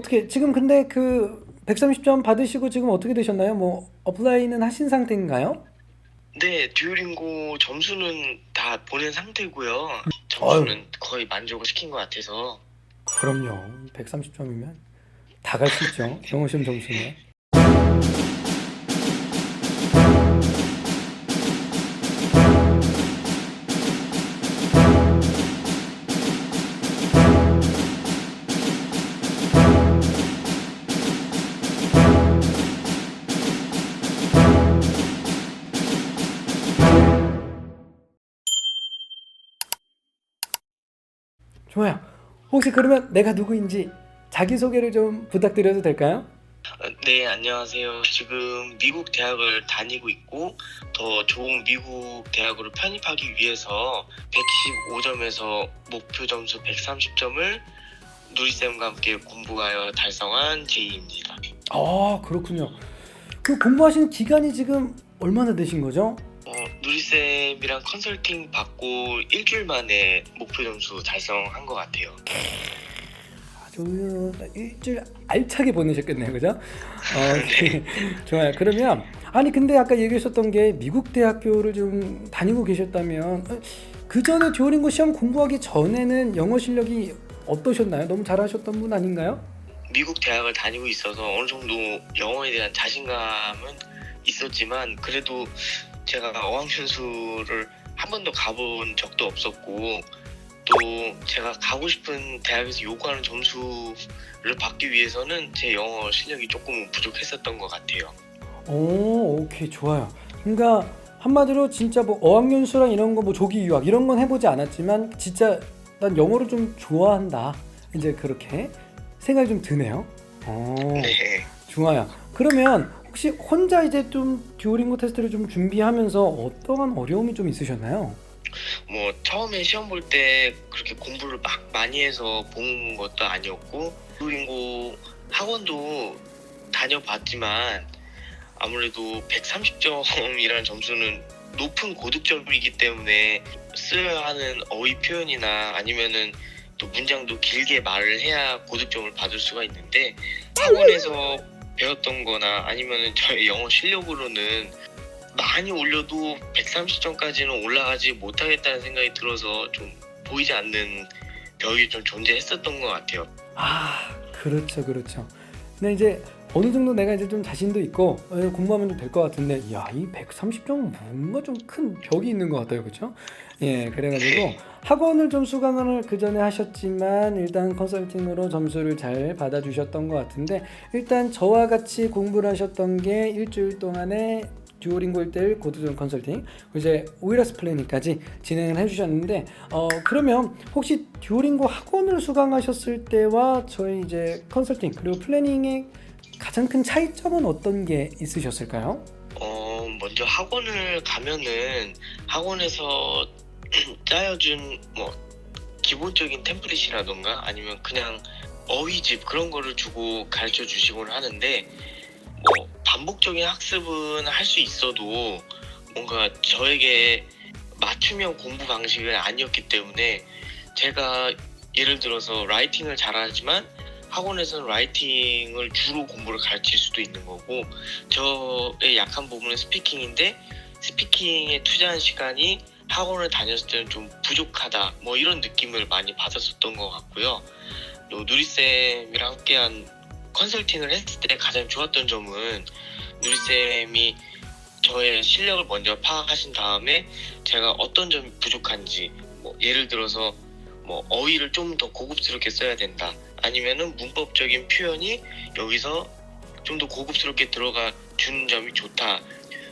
어떻게 지금 근데 그 130점 받으시고 지금 어떻게 되셨나요? 뭐 어플라이는 하신 상태인가요? 네, 듀오링고 점수는 다 보낸 상태고요. 어유, 점수는 거의 만족을 시킨 것 같아서. 그럼요. 130점이면 다 갈 수 있죠. 영어 시험 점수면. 좋아요. 혹시 그러면 내가 누구인지 자기소개를 좀 부탁드려도 될까요? 네, 안녕하세요. 지금 미국 대학을 다니고 있고 더 좋은 미국 대학으로 편입하기 위해서 115점에서 목표 점수 130점을 누리쌤과 함께 공부하여 달성한 제이입니다. 아, 그렇군요. 그 공부하신 기간이 지금 얼마나 되신 거죠? 누리쌤이랑 컨설팅 받고 일주일 만에 목표 점수 달성한 것 같아요. 아주 일주일 알차게 보내셨겠네요, 그죠? 네. 좋아요. 그러면 아니 근데 아까 얘기하셨던 게 미국 대학교를 좀 다니고 계셨다면 그 전에 듀오링고 시험 공부하기 전에는 영어 실력이 어떠셨나요? 너무 잘하셨던 분 아닌가요? 미국 대학을 다니고 있어서 어느 정도 영어에 대한 자신감은 있었지만 그래도 제가 어학연수를 한 번도 가본 적도 없었고 또 제가 가고 싶은 대학에서 요구하는 점수를 받기 위해서는 제 영어 실력이 조금 부족했었던 것 같아요. 오, 오케이, 좋아요. 그러니까 한마디로 진짜 뭐 어학연수랑 이런 거 뭐 조기 유학 이런 건 해보지 않았지만 진짜 난 영어를 좀 좋아한다. 이제 그렇게 생각이 좀 드네요. 오, 네. 좋아요. 그러면 혹시 혼자 이제 좀 듀오링고 테스트를 좀 준비하면서 어떠한 어려움이 좀 있으셨나요? 뭐 처음에 시험 볼 때 그렇게 공부를 막 많이 해서 본 것도 아니었고 듀오링고 학원도 다녀봤지만 아무래도 130점이라는 점수는 높은 고득점이기 때문에 쓰여야 하는 어휘 표현이나 아니면은 또 문장도 길게 말을 해야 고득점을 받을 수가 있는데 학원에서 배웠던 거나 아니면은 저의 영어 실력으로는 많이 올려도 130점까지는 올라가지 못하겠다는 생각이 들어서 좀 보이지 않는 벽이 좀 존재했었던 것 같아요. 아, 그렇죠, 그렇죠. 근데 이제 어느 정도 내가 이제 좀 자신도 있고 공부하면 좀 될 것 같은데, 야, 이 130점은 뭔가 좀 큰 벽이 있는 것 같아요, 그렇죠? 예, 그래가지고 네. 학원을 좀 수강을 그 전에 하셨지만 일단 컨설팅으로 점수를 잘 받아주셨던 것 같은데, 일단 저와 같이 공부를 하셨던 게 일주일 동안에 듀오링고 1대1 고도전 컨설팅 이제 오이러스 플래닝까지 진행을 해주셨는데 그러면 혹시 듀오링고 학원을 수강하셨을 때와 저희 이제 컨설팅 그리고 플래닝의 가장 큰 차이점은 어떤 게 있으셨을까요? 먼저 학원을 가면은 학원에서 짜여준 뭐 기본적인 템플릿이라던가 아니면 그냥 어휘집 그런 거를 주고 가르쳐 주시곤 하는데 뭐 반복적인 학습은 할 수 있어도 뭔가 저에게 맞춤형 공부 방식은 아니었기 때문에 제가 예를 들어서 라이팅을 잘하지만 학원에서는 라이팅을 주로 공부를 가르칠 수도 있는 거고 저의 약한 부분은 스피킹인데 스피킹에 투자한 시간이 학원을 다녔을 때는 좀 부족하다 뭐 이런 느낌을 많이 받았었던 것 같고요. 또 누리쌤이랑 함께한 컨설팅을 했을 때 가장 좋았던 점은 누리쌤이 저의 실력을 먼저 파악하신 다음에 제가 어떤 점이 부족한지 뭐 예를 들어서 뭐 어휘를 좀 더 고급스럽게 써야 된다 아니면은 문법적인 표현이 여기서 좀 더 고급스럽게 들어가 주는 점이 좋다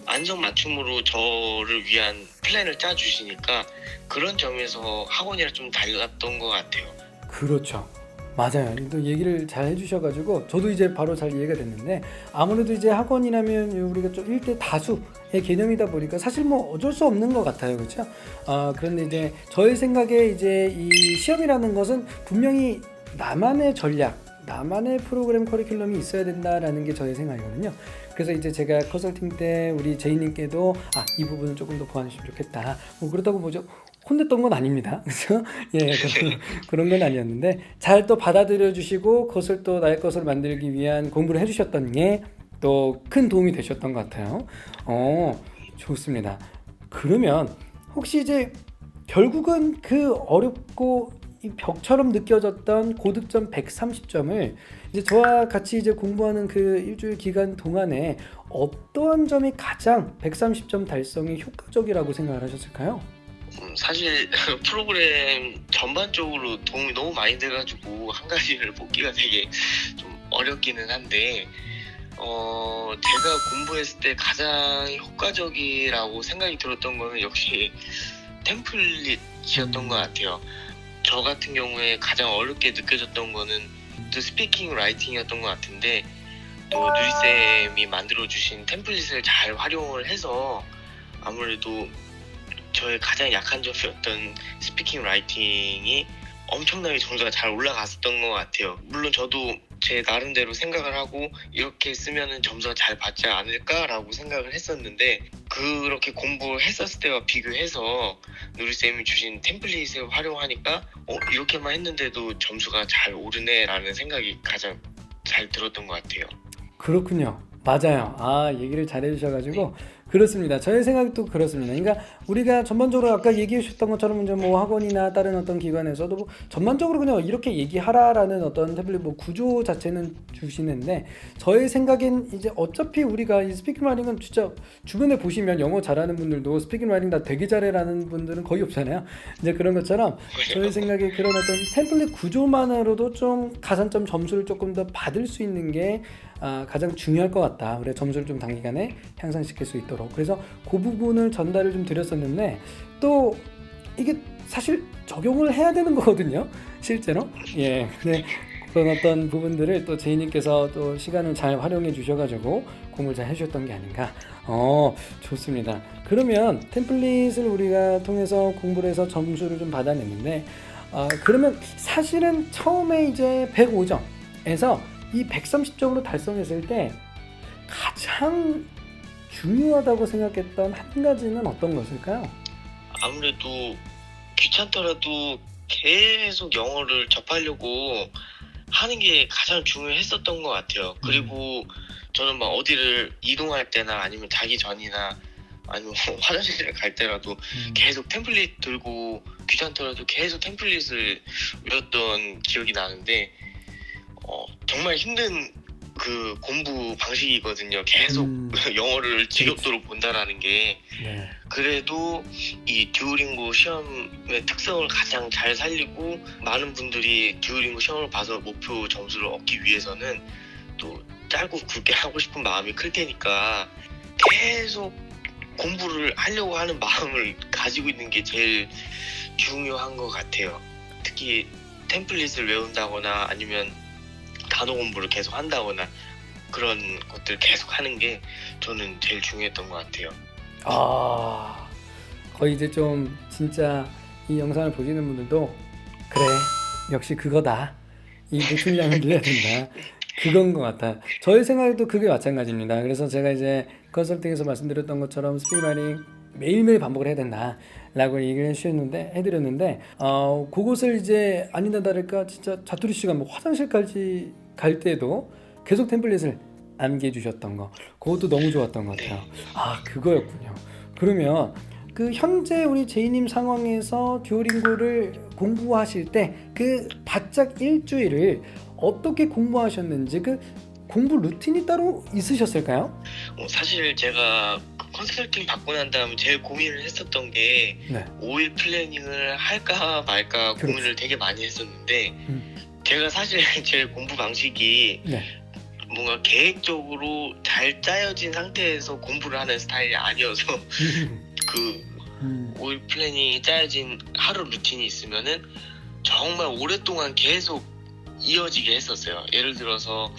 안성맞춤으로 저를 위한 플랜을 짜 주시니까 그런 점에서 학원이랑 좀 달랐던 것 같아요. 그렇죠. 맞아요. 또 얘기를 잘 해주셔가지고 저도 이제 바로 잘 이해가 됐는데 아무래도 이제 학원이라면 우리가 좀 일대 다수의 개념이다 보니까 사실 뭐 어쩔 수 없는 것 같아요, 그렇죠? 그런데 이제 저의 생각에 이제 이 시험이라는 것은 분명히 나만의 전략, 나만의 프로그램 커리큘럼이 있어야 된다라는 게 저의 생각이거든요. 그래서 이제 제가 컨설팅 때 우리 제이님께도 이 부분을 조금 더 보완했으면 좋겠다. 뭐 그렇다고 뭐죠? 혼냈던 건 아닙니다. 그죠? 예, 그런 건 아니었는데 잘 또 받아들여 주시고 그것을 또 나의 것으로 만들기 위한 공부를 해주셨던 게 또 큰 도움이 되셨던 것 같아요. 좋습니다. 그러면 혹시 이제 결국은 그 어렵고 이 벽처럼 느껴졌던 고득점 130점을 이제 저와 같이 이제 공부하는 그 일주일 기간 동안에 어떠한 점이 가장 130점 달성에 효과적이라고 생각을 하셨을까요? 사실 프로그램 전반적으로 도움이 너무 많이 돼가지고 한 가지를 뽑기가 되게 좀 어렵기는 한데 제가 공부했을 때 가장 효과적이라고 생각이 들었던 거는 역시 템플릿이었던 것 같아요. 저 같은 경우에 가장 어렵게 느껴졌던 거는 또 스피킹 라이팅이었던 것 같은데 또 누리쌤이 만들어주신 템플릿을 잘 활용을 해서 아무래도 저의 가장 약한 점이었던 스피킹 라이팅이 엄청나게 점수가 잘 올라갔었던 것 같아요. 물론 저도 제 나름대로 생각을 하고 이렇게 쓰면은 점수가 잘 받지 않을까라고 생각을 했었는데 그렇게 공부를 했었을 때와 비교해서 누리쌤이 주신 템플릿을 활용하니까 이렇게만 했는데도 점수가 잘 오르네라는 생각이 가장 잘 들었던 것 같아요. 그렇군요. 맞아요. 얘기를 잘 해주셔가지고 그렇습니다. 저의 생각도 그렇습니다. 그러니까 우리가 전반적으로 아까 얘기해 주셨던 것처럼 이제 뭐 학원이나 다른 어떤 기관에서도 뭐 전반적으로 그냥 이렇게 얘기하라라는 어떤 태블릿 뭐 구조 자체는 주시는데 저의 생각엔 이제 어차피 우리가 이 스피킹 라이팅은 진짜 주변에 보시면 영어 잘하는 분들도 스피킹 라이팅 다 되게 잘해라는 분들은 거의 없잖아요. 이제 그런 것처럼 저의 생각에 그런 어떤 템플릿 구조만으로도 좀 가산점 점수를 조금 더 받을 수 있는 게 가장 중요할 것 같다. 그래 점수를 좀 단기간에 향상시킬 수 있도록. 그래서 그 부분을 전달을 좀 드렸었는데 또 이게 사실 적용을 해야 되는 거거든요. 실제로. 예. 근데 그런 어떤 부분들을 또 제이님께서 또 시간을 잘 활용해 주셔가지고 공부를 잘 해주셨던 게 아닌가. 좋습니다. 그러면 템플릿을 우리가 통해서 공부를 해서 점수를 좀 받아냈는데 그러면 사실은 처음에 이제 105점에서 이 130점으로 달성했을 때 가장 중요하다고 생각했던 한 가지는 어떤 것일까요? 아무래도 귀찮더라도 계속 영어를 접하려고 하는 게 가장 중요했었던 것 같아요. 그리고 저는 막 어디를 이동할 때나 아니면 자기 전이나 아니면 화장실에 갈 때라도 계속 템플릿 들고 귀찮더라도 계속 템플릿을 외웠던 기억이 나는데 정말 힘든 그 공부 방식이거든요. 계속 영어를 지겹도록 본다라는 게. 네. 그래도 이 듀오링고 시험의 특성을 가장 잘 살리고 많은 분들이 듀오링고 시험을 봐서 목표 점수를 얻기 위해서는 또 짧고 굵게 하고 싶은 마음이 클 테니까 계속 공부를 하려고 하는 마음을 가지고 있는 게 제일 중요한 것 같아요. 특히 템플릿을 외운다거나 아니면 단어 공부를 계속 한다거나 그런 것들 계속 하는 게 저는 제일 중요했던 것 같아요. 거의 이제 좀 진짜 이 영상을 보시는 분들도 그래 역시 그거다. 이 노출량을 늘려야 된다. 그건 것 같아. 저의 생각에도 그게 마찬가지입니다. 그래서 제가 이제 컨설팅에서 말씀드렸던 것처럼 스피킹 라이팅 매일매일 반복을 해야 된다라고 얘기를 해드렸는데 그곳을 이제 아니나 다를까 진짜 자투리 시간 뭐 화장실까지 갈 때도 계속 템플릿을 암기해주셨던 거 그것도 너무 좋았던 것 같아요. 그거였군요. 그러면 그 현재 우리 제이님 상황에서 듀오링고를 공부하실 때 그 바짝 일주일을 어떻게 공부하셨는지 그 공부 루틴이 따로 있으셨을까요? 사실 제가 컨설팅 받고 난 다음에 제일 고민을 했었던 게 5일 플래닝을 할까 말까 고민을 되게 많이 했었는데 제가 사실 제 공부 방식이 뭔가 계획적으로 잘 짜여진 상태에서 공부를 하는 스타일이 아니어서 그 5일 플래닝이 짜여진 하루 루틴이 있으면은 정말 오랫동안 계속 이어지게 했었어요. 예를 들어서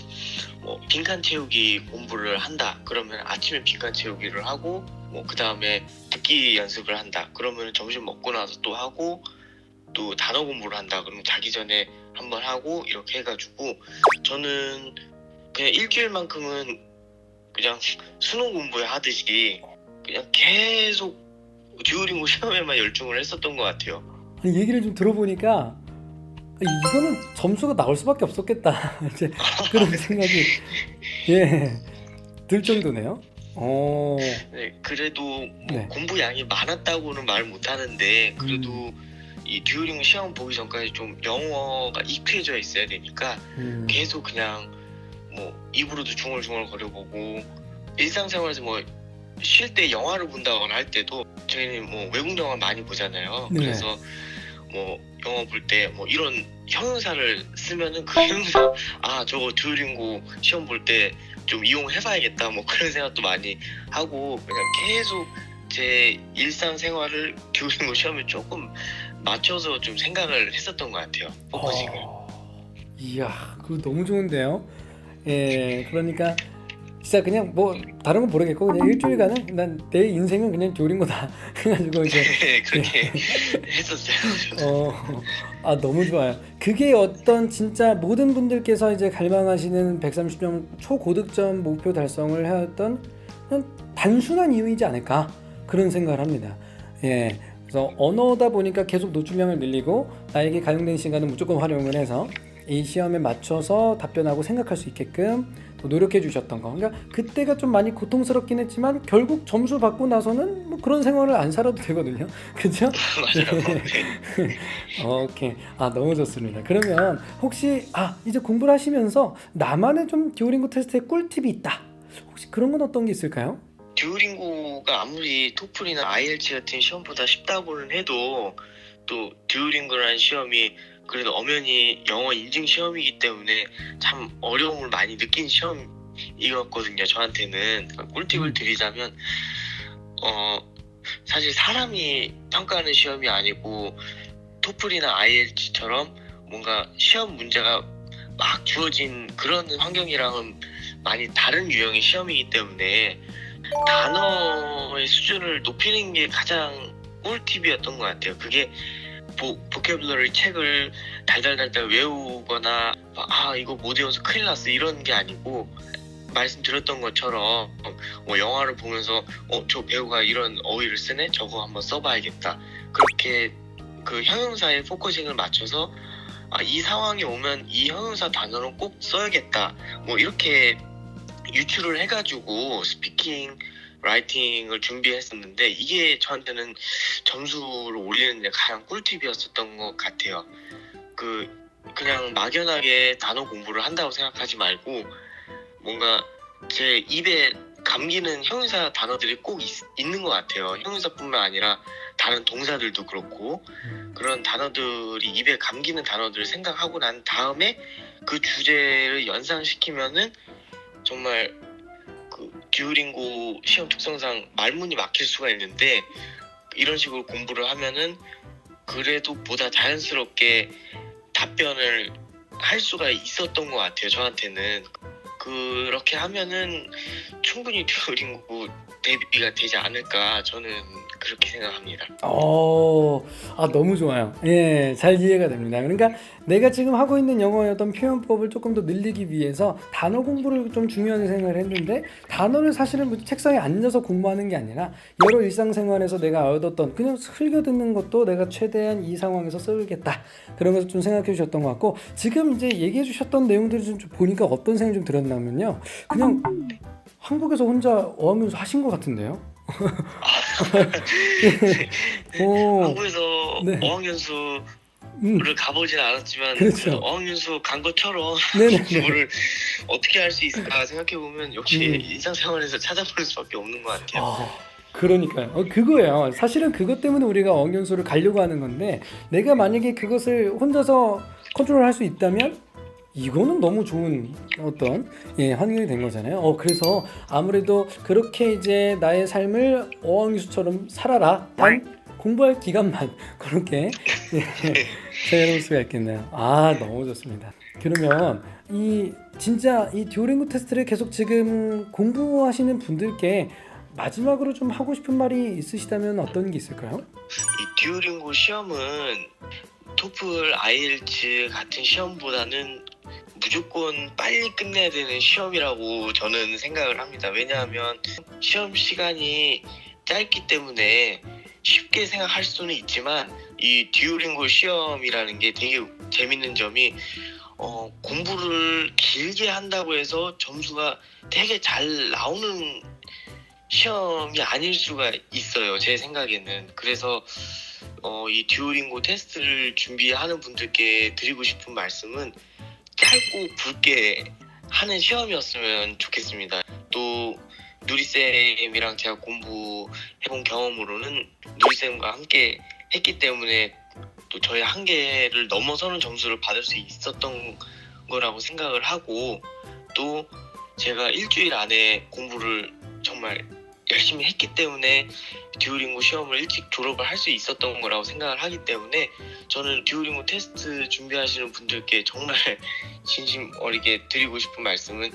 뭐 빈칸 채우기 공부를 한다 그러면 아침에 빈칸 채우기를 하고 뭐 그 다음에 듣기 연습을 한다 그러면 점심 먹고 나서 또 하고 또 단어 공부를 한다 그러면 자기 전에 한번 하고 이렇게 해가지고 저는 그냥 일주일만큼은 그냥 수능 공부에 하듯이 그냥 계속 듀오링고 시험에만 열중을 했었던 것 같아요. 아니, 얘기를 좀 들어보니까 이거는 점수가 나올 수밖에 없었겠다. 이제 그런 생각이 들 정도네요. 네, 그래도 뭐 네. 공부 양이 많았다고는 말 못하는데 그래도 이 듀오링고 시험 보기 전까지 좀 영어가 익혀져 있어야 되니까 계속 그냥 뭐 입으로도 중얼중얼 거려보고 일상생활에서 뭐 쉴 때 영화를 본다거나 할 때도 저희는 뭐 외국 영화 많이 보잖아요. 네. 그래서 뭐 영화 볼 때 뭐 이런 형용사를 쓰면은 그 형용사 저거 듀오링고 시험 볼 때 좀 이용해봐야겠다 뭐 그런 생각도 많이 하고 그냥 계속 제 일상생활을 듀오링고 시험에 조금 맞춰서 좀 생각을 했었던 것 같아요. 포커싱을. 이야, 그거 너무 좋은데요. 예, 그러니까 진짜 그냥 뭐 다른 건 모르겠고 그냥 일주일간은 난 내 인생은 그냥 듀오링고다 해가지고 이제 네, 그렇게 했었어요. 너무 좋아요. 그게 어떤 진짜 모든 분들께서 이제 갈망하시는 130점 초고득점 목표 달성을 해왔던 그냥 단순한 이유이지 않을까 그런 생각을 합니다. 예, 그래서 언어다 보니까 계속 노출량을 늘리고 나에게 가용된 시간은 무조건 활용을 해서 이 시험에 맞춰서 답변하고 생각할 수 있게끔 또 노력해 주셨던 거. 그러니까 그때가 좀 많이 고통스럽긴 했지만 결국 점수 받고 나서는 뭐 그런 생활을 안 살아도 되거든요. 그렇죠? 맞아요. 오케이. 너무 좋습니다. 그러면 혹시 이제 공부를 하시면서 나만의 좀 듀오링고 테스트에 꿀팁이 있다. 혹시 그런 건 어떤 게 있을까요? 듀오링고가 아무리 토플이나 IELTS 같은 시험보다 쉽다고는 해도 또 듀오링고라는 시험이 그래도 엄연히 영어 인증 시험이기 때문에 참 어려움을 많이 느낀 시험이었거든요. 저한테는 꿀팁을 드리자면 사실 사람이 평가하는 시험이 아니고 토플이나 IELTS처럼 뭔가 시험 문제가 막 주어진 그런 환경이랑은 많이 다른 유형의 시험이기 때문에 단어의 수준을 높이는 게 가장 꿀팁이었던 것 같아요. 그게 보캐블러리 책을 달달달달 외우거나 이거 못 외워서 큰일 났어 이런 게 아니고 말씀드렸던 것처럼 뭐 영화를 보면서 저 배우가 이런 어휘를 쓰네? 저거 한번 써봐야겠다. 그렇게 그 형용사에 포커싱을 맞춰서 이 상황이 오면 이 형용사 단어는 꼭 써야겠다. 뭐 이렇게 유추를 해가지고 스피킹, 라이팅을 준비했었는데 이게 저한테는 점수를 올리는 데 가장 꿀팁이었었던 것 같아요. 그냥 막연하게 단어 공부를 한다고 생각하지 말고 뭔가 제 입에 감기는 형용사 단어들이 꼭 있는 것 같아요. 형용사뿐만 아니라 다른 동사들도 그렇고 그런 단어들이 입에 감기는 단어들을 생각하고 난 다음에 그 주제를 연상시키면은 정말 듀오링고 시험 특성상 말문이 막힐 수가 있는데 이런 식으로 공부를 하면은 그래도 보다 자연스럽게 답변을 할 수가 있었던 것 같아요. 저한테는 그렇게 하면은 충분히 듀오링고 대비가 되지 않을까 저는 그렇게 생각합니다. 너무 좋아요. 예, 잘 이해가 됩니다. 그러니까 내가 지금 하고 있는 영어의 어떤 표현법을 조금 더 늘리기 위해서 단어 공부를 좀 중요하게 생각을 했는데 단어를 사실은 뭐 책상에 앉아서 공부하는 게 아니라 여러 일상생활에서 내가 얻었던 그냥 흘겨 듣는 것도 내가 최대한 이 상황에서 쓰겠다. 그런 것을 좀 생각해 주셨던 것 같고 지금 이제 얘기해 주셨던 내용들을 좀 보니까 어떤 생각이 좀 들었냐면요. 그냥 한국에서 혼자 어학연수 하신 것 같은데요? 한국에서 네. 어학연수를 가보진 않았지만 그렇죠. 어학연수 간 것처럼 네네. 공부를 어떻게 할 수 있을까 생각해보면 역시 일상생활에서 찾아볼 수밖에 없는 것 같아요. 그러니까요. 그거예요. 사실은 그것 때문에 우리가 어학연수를 가려고 하는 건데 내가 만약에 그것을 혼자서 컨트롤할 수 있다면 이거는 너무 좋은 어떤 환경이 된 거잖아요. 그래서 아무래도 그렇게 이제 나의 삶을 어학연수처럼 살아라. 단 공부할 기간만 그렇게 세워볼 수가 있겠네요. 너무 좋습니다. 그러면 진짜 이 듀오링고 테스트를 계속 지금 공부하시는 분들께 마지막으로 좀 하고 싶은 말이 있으시다면 어떤 게 있을까요? 이 듀오링고 시험은 토플, IELTS 같은 시험보다는 무조건 빨리 끝내야 되는 시험이라고 저는 생각을 합니다. 왜냐하면 시험 시간이 짧기 때문에 쉽게 생각할 수는 있지만 이 듀오링고 시험이라는 게 되게 재밌는 점이 공부를 길게 한다고 해서 점수가 되게 잘 나오는 시험이 아닐 수가 있어요. 제 생각에는. 그래서 이 듀오링고 테스트를 준비하는 분들께 드리고 싶은 말씀은 짧고 굵게 하는 시험이었으면 좋겠습니다. 또 누리쌤이랑 제가 공부해본 경험으로는 누리쌤과 함께 했기 때문에 또 저의 한계를 넘어서는 점수를 받을 수 있었던 거라고 생각을 하고, 또 제가 일주일 안에 공부를 정말 열심히 했기 때문에 듀오링고 시험을 일찍 졸업을 할 수 있었던 거라고 생각을 하기 때문에 저는 듀오링고 테스트 준비하시는 분들께 정말 진심 어리게 드리고 싶은 말씀은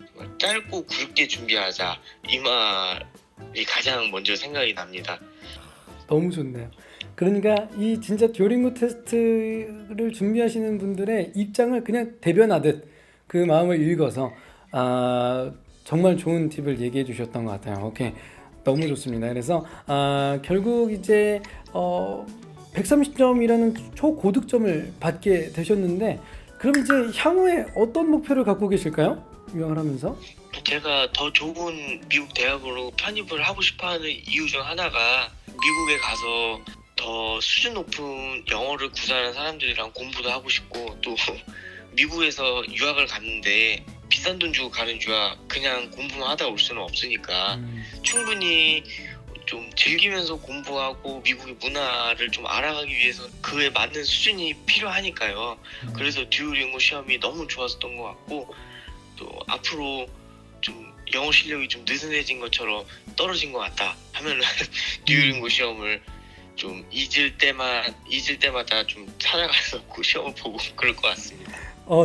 정말 짧고 굵게 준비하자, 이 말이 가장 먼저 생각이 납니다. 너무 좋네요. 그러니까 이 진짜 듀오링고 테스트를 준비하시는 분들의 입장을 그냥 대변하듯 그 마음을 읽어서 정말 좋은 팁을 얘기해 주셨던 것 같아요. 오케이, 너무 좋습니다. 그래서 결국 이제 130점이라는 초고득점을 받게 되셨는데, 그럼 이제 향후에 어떤 목표를 갖고 계실까요? 유학을 하면서? 제가 더 좋은 미국 대학으로 편입을 하고 싶어하는 이유 중 하나가 미국에 가서 더 수준 높은 영어를 구사하는 사람들이랑 공부도 하고 싶고, 또 미국에서 유학을 갔는데 비싼 돈 주고 가는 유학 그냥 공부만 하다 올 수는 없으니까 충분히 좀 즐기면서 공부하고 미국의 문화를 좀 알아가기 위해서 그에 맞는 수준이 필요하니까요. 그래서 듀오링고 시험이 너무 좋았었던 것 같고, 또 앞으로 좀 영어 실력이 좀 느슨해진 것처럼 떨어진 것 같다 하면은 듀오링고 시험을 좀 잊을 때마다 좀 찾아가서 그 시험을 보고 그럴 것 같습니다.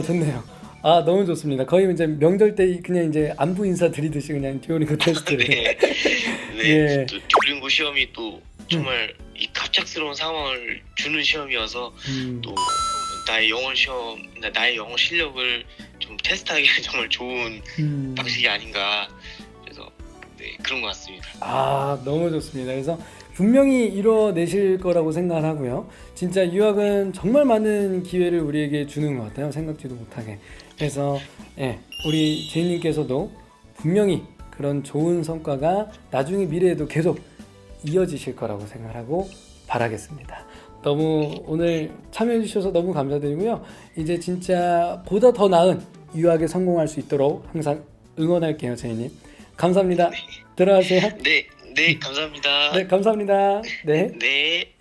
좋네요. 너무 좋습니다. 거의 이제 명절 때 그냥 이제 안부 인사 드리듯이 그냥 듀오링고 테스트를. 네, 예. 또 듀오링고 시험이 또 정말 이 갑작스러운 상황을 주는 시험이어서 또 나의 영어 실력을 좀 테스트하기 정말 좋은 방식이 아닌가, 그래서 그런 것 같습니다. 너무 좋습니다. 그래서 분명히 이뤄내실 거라고 생각을 하고요. 진짜 유학은 정말 많은 기회를 우리에게 주는 것 같아요. 생각지도 못하게. 그래서 우리 제이님께서도 분명히 그런 좋은 성과가 나중에 미래에도 계속 이어지실 거라고 생각하고 바라겠습니다. 너무 오늘 참여해 주셔서 너무 감사드리고요. 이제 진짜 보다 더 나은 유학에 성공할 수 있도록 항상 응원할게요, 제이님. 감사합니다. 들어가세요. 네, 감사합니다. 네, 감사합니다. 네. 네.